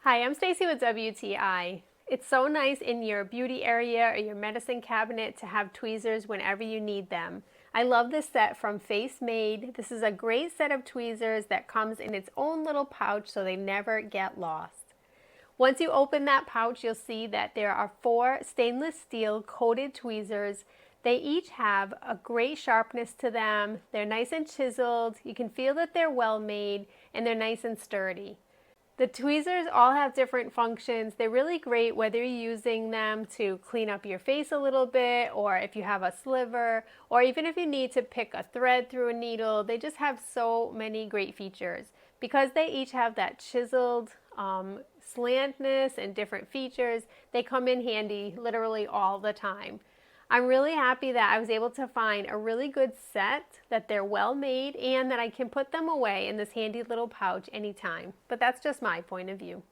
Hi, I'm Stacy with WTI. It's so nice in your beauty area or your medicine cabinet to have tweezers whenever you need them. I love this set from FACEMADE. This is a great set of tweezers that comes in its own little pouch so they never get lost. Once you open that pouch, you'll see that there are 4 stainless steel coated tweezers. They each have a great sharpness to them. They're nice and chiseled. You can feel that they're well made and they're nice and sturdy. The tweezers all have different functions. They're really great whether you're using them to clean up your face a little bit, or if you have a sliver, or even if you need to pick a thread through a needle. They just have so many great features. Because they each have that chiseled slantness and different features, they come in handy literally all the time. I'm really happy that I was able to find a really good set, that they're well made, and that I can put them away in this handy little pouch anytime. But that's just my point of view.